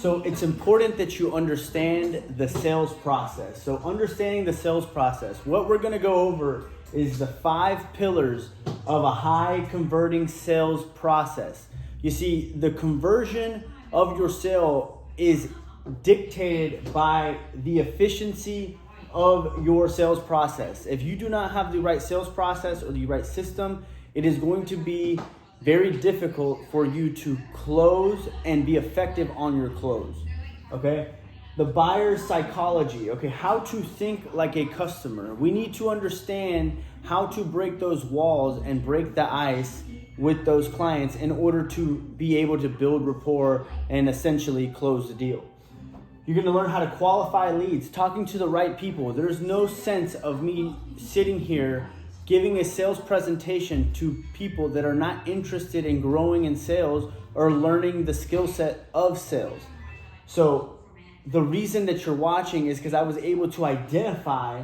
So it's important that you understand the sales process. So understanding the sales process, what we're gonna go over is the 5 pillars of a high converting sales process. You see, the conversion of your sale is dictated by the efficiency of your sales process. If you do not have the right sales process or the right system, it is going to be very difficult for you to close and be effective on your close. Okay? The buyer's psychology, okay, how to think like a customer. We need to understand how to break those walls and break the ice with those clients in order to be able to build rapport and essentially close the deal. You're gonna learn how to qualify leads, talking to the right people. There's no sense of me sitting here giving a sales presentation to people that are not interested in growing in sales or learning the skill set of sales. So the reason that you're watching is because I was able to identify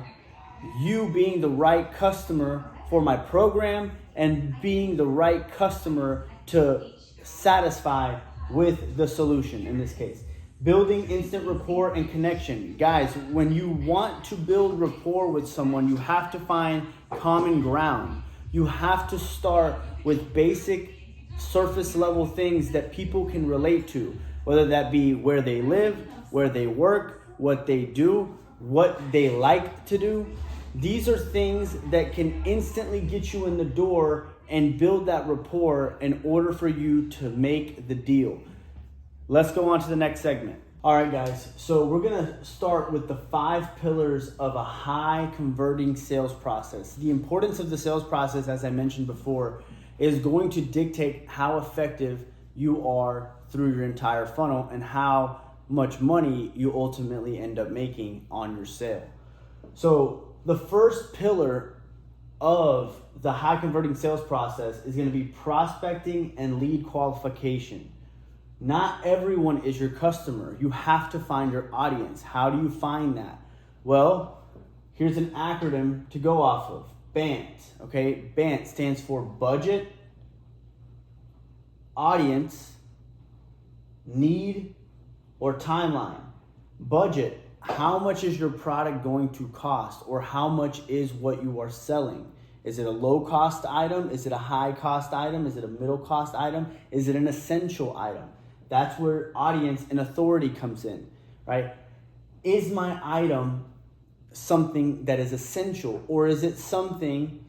you being the right customer for my program and being the right customer to satisfy with the solution in this case. Building instant rapport and connection. Guys, when you want to build rapport with someone, you have to find common ground. You have to start with basic surface level things that people can relate to, whether that be where they live, where they work, what they do, what they like to do. These are things that can instantly get you in the door and build that rapport in order for you to make the deal. Let's go on to the next segment. All right, guys. So we're gonna start with the 5 pillars of a high converting sales process. The importance of the sales process, as I mentioned before, is going to dictate how effective you are through your entire funnel and how much money you ultimately end up making on your sale. So the first pillar of the high converting sales process is gonna be prospecting and lead qualification. Not everyone is your customer. You have to find your audience. How do you find that? Well, here's an acronym to go off of. BANT, okay? BANT stands for budget, audience, need, or timeline. Budget, how much is your product going to cost, or how much is what you are selling? Is it a low cost item? Is it a high cost item? Is it a middle cost item? Is it an essential item? That's where audience and authority comes in, right? Is my item something that is essential, or is it something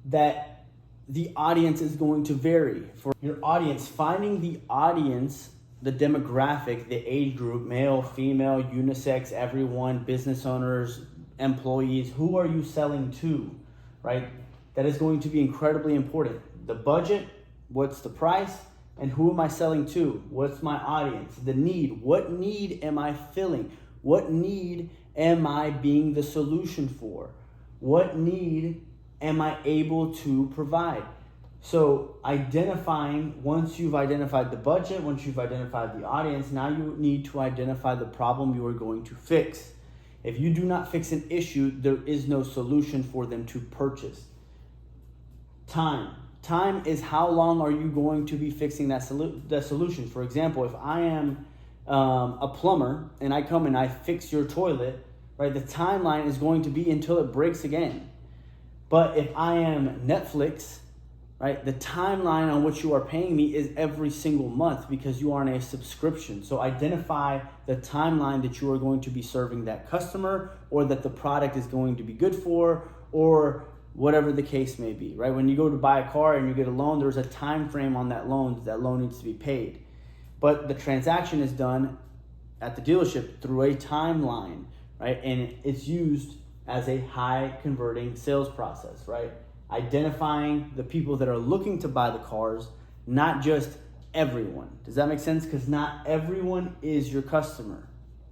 that the audience is going to vary? For your audience, finding the audience, the demographic, the age group, male, female, unisex, everyone, business owners, employees, who are you selling to, right? That is going to be incredibly important. The budget, what's the price? And who am I selling to? What's my audience? The need. What need am I filling? What need am I being the solution for? What need am I able to provide? So identifying, once you've identified the budget, once you've identified the audience, now you need to identify the problem you are going to fix. If you do not fix an issue, there is no solution for them to purchase. Time. Time is how long are you going to be fixing that solution. For example, if I am a plumber and I come and I fix your toilet, right, the timeline is going to be until it breaks again. But if I am Netflix, right, the timeline on which you are paying me is every single month because you are on a subscription. So identify the timeline that you are going to be serving that customer, or that the product is going to be good for, or whatever the case may be, right? When you go to buy a car and you get a loan, there's a time frame on that loan. That loan needs to be paid. But the transaction is done at the dealership through a timeline, right? And it's used as a high converting sales process, right? Identifying the people that are looking to buy the cars, not just everyone. Does that make sense? Because not everyone is your customer.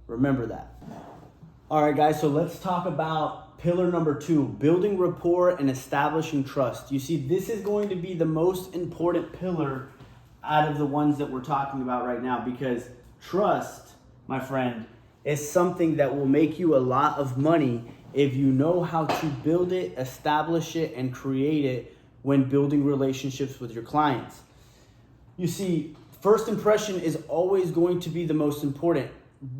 Remember that. All right, guys, so let's talk about pillar number 2, building rapport and establishing trust. You see, this is going to be the most important pillar out of the ones that we're talking about right now, because trust, my friend, is something that will make you a lot of money if you know how to build it, establish it, and create it when building relationships with your clients. You see, First impression is always going to be the most important.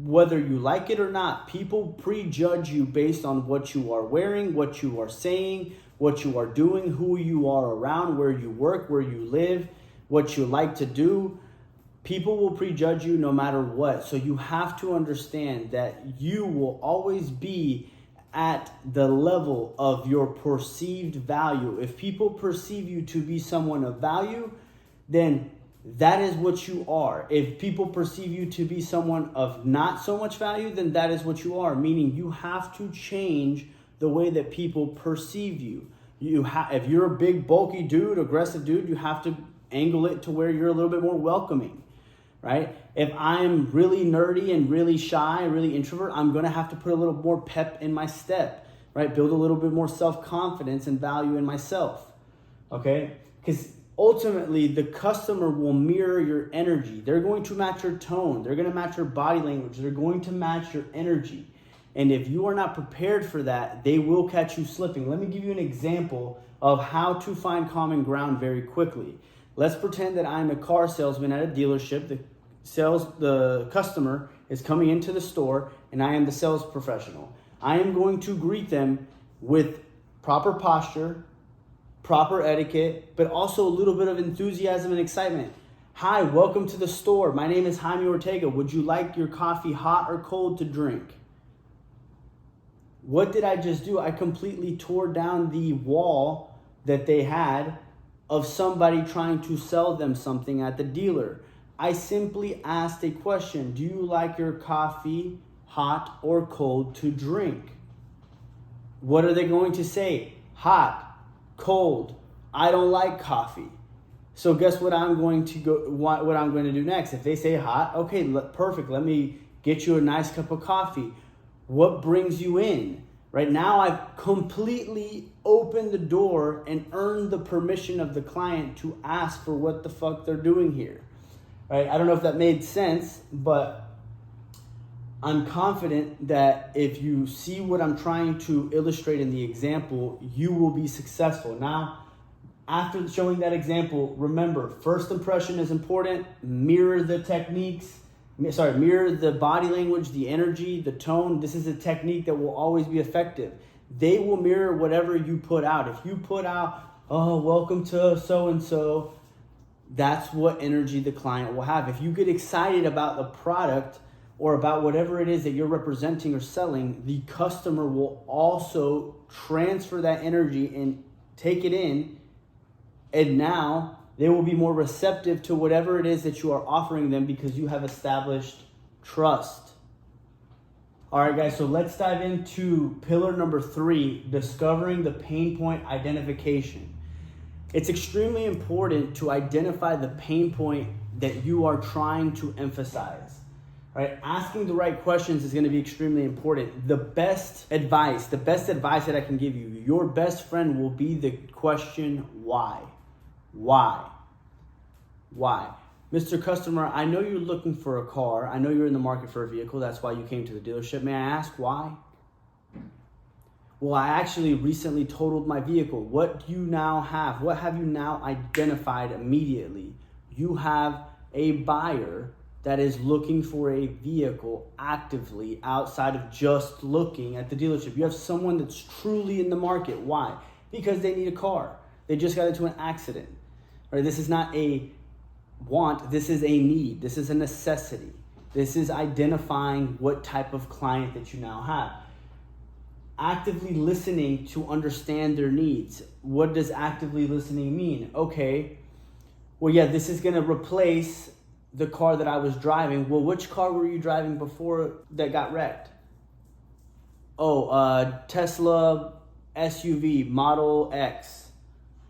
Whether you like it or not, people prejudge you based on what you are wearing, what you are saying, what you are doing, who you are around, where you work, where you live, what you like to do. People will prejudge you no matter what. So you have to understand that you will always be at the level of your perceived value. If people perceive you to be someone of value, then that is what you are. If people perceive you to be someone of not so much value, then that is what you are. Meaning you have to change the way that people perceive you. If you're a big, bulky dude, aggressive dude, you have to angle it to where you're a little bit more welcoming, right? If I'm really nerdy and really shy, really introvert, I'm going to have to put a little more pep in my step, right? Build a little bit more self-confidence and value in myself, okay? Because ultimately, the customer will mirror your energy. They're going to match your tone. They're going to match your body language. They're going to match your energy. And if you are not prepared for that, they will catch you slipping. Let me give you an example of how to find common ground very quickly. Let's pretend that I'm a car salesman at a dealership. The customer is coming into the store and I am the sales professional. I am going to greet them with proper posture, proper etiquette, but also a little bit of enthusiasm and excitement. Hi, welcome to the store. My name is Jaime Ortega. Would you like your coffee hot or cold to drink? What did I just do? I completely tore down the wall that they had of somebody trying to sell them something at the dealer. I simply asked a question. Do you like your coffee hot or cold to drink? What are they going to say? Hot. Cold. I don't like coffee. So guess what I'm going to do next? If they say hot, okay, perfect. Let me get you a nice cup of coffee. What brings you in? Right now, I've completely opened the door and earned the permission of the client to ask for what the fuck they're doing here. Right? I don't know if that made sense, but I'm confident that if you see what I'm trying to illustrate in the example, you will be successful. Now, after showing that example, remember, first impression is important. Mirror the body language, the energy, the tone. This is a technique that will always be effective. They will mirror whatever you put out. If you put out, oh, welcome to so-and-so, that's what energy the client will have. If you get excited about the product or about whatever it is that you're representing or selling, the customer will also transfer that energy and take it in. And now they will be more receptive to whatever it is that you are offering them because you have established trust. All right, guys, so let's dive into pillar number 3, discovering the pain point identification. It's extremely important to identify the pain point that you are trying to emphasize. Right? Asking the right questions is going to be extremely important. The best advice that I can give you, your best friend will be the question, why? Why? Why? Mr. Customer, I know you're looking for a car. I know you're in the market for a vehicle. That's why you came to the dealership. May I ask why? Well, I actually recently totaled my vehicle. What do you now have? What have you now identified immediately? You have a buyer that is looking for a vehicle actively outside of just looking at the dealership. You have someone that's truly in the market. Why? Because they need a car. They just got into an accident. Right? This is not a want. This is a need. This is a necessity. This is identifying what type of client that you now have. Actively listening to understand their needs. What does actively listening mean? Okay, well, yeah, this is going to replace the car that I was driving. Well, which car were you driving before that got wrecked? Oh, Tesla SUV Model X.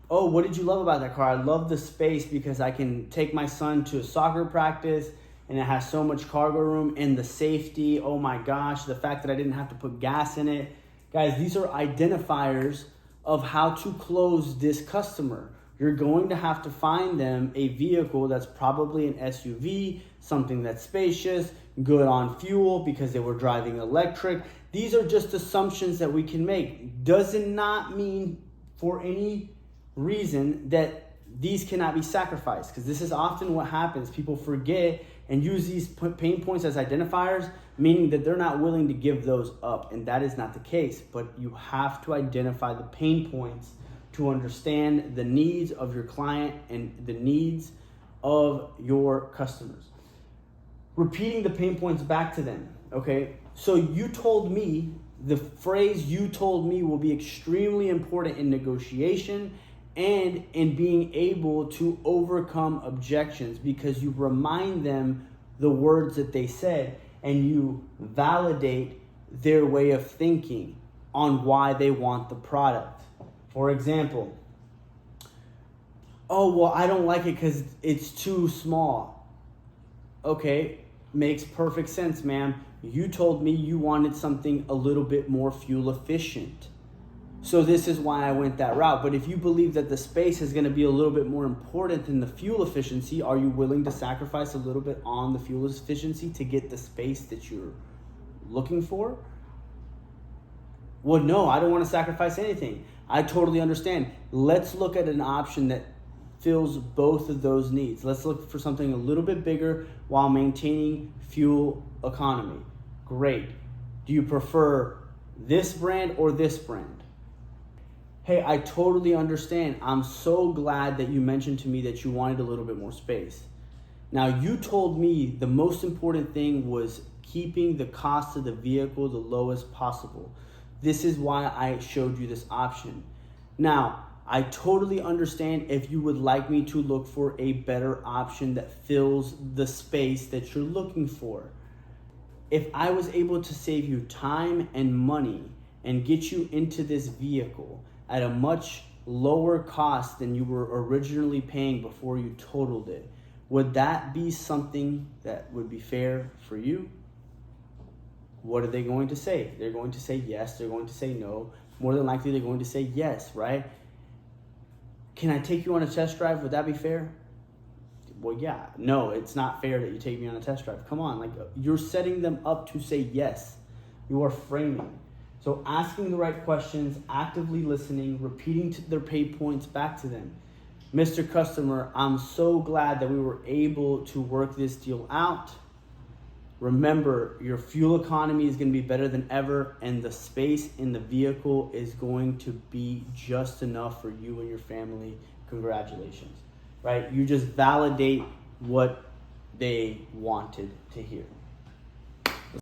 Oh, what did you love about that car? I love the space because I can take my son to a soccer practice and it has so much cargo room, and the safety. Oh my gosh, the fact that I didn't have to put gas in it. Guys, these are identifiers of how to close this customer. You're going to have to find them a vehicle that's probably an SUV, something that's spacious, good on fuel because they were driving electric. These are just assumptions that we can make. Does not mean for any reason that these cannot be sacrificed, because this is often what happens. People forget and use these pain points as identifiers, meaning that they're not willing to give those up, and that is not the case. But you have to identify the pain points to understand the needs of your client and the needs of your customers. Repeating the pain points back to them, okay? So you told me, the phrase you told me will be extremely important in negotiation and in being able to overcome objections, because you remind them the words that they said and you validate their way of thinking on why they want the product. For example, oh, well, I don't like it because it's too small. Okay, makes perfect sense, ma'am. You told me you wanted something a little bit more fuel efficient. So this is why I went that route. But if you believe that the space is going to be a little bit more important than the fuel efficiency, are you willing to sacrifice a little bit on the fuel efficiency to get the space that you're looking for? Well, no, I don't want to sacrifice anything. I totally understand. Let's look at an option that fills both of those needs. Let's look for something a little bit bigger while maintaining fuel economy. Great. Do you prefer this brand or this brand? Hey, I totally understand. I'm so glad that you mentioned to me that you wanted a little bit more space. Now, you told me the most important thing was keeping the cost of the vehicle the lowest possible. This is why I showed you this option. Now, I totally understand if you would like me to look for a better option that fills the space that you're looking for. If I was able to save you time and money and get you into this vehicle at a much lower cost than you were originally paying before you totaled it, would that be something that would be fair for you? What are they going to say? They're going to say yes, they're going to say no. More than likely, they're going to say yes, right? Can I take you on a test drive? Would that be fair? Well, yeah. No, it's not fair that you take me on a test drive. Come on, like, you're setting them up to say yes. You are framing. So asking the right questions, actively listening, repeating their pain points back to them. Mr. Customer, I'm so glad that we were able to work this deal out. Remember, your fuel economy is going to be better than ever, and the space in the vehicle is going to be just enough for you and your family. Congratulations, right? You just validate what they wanted to hear.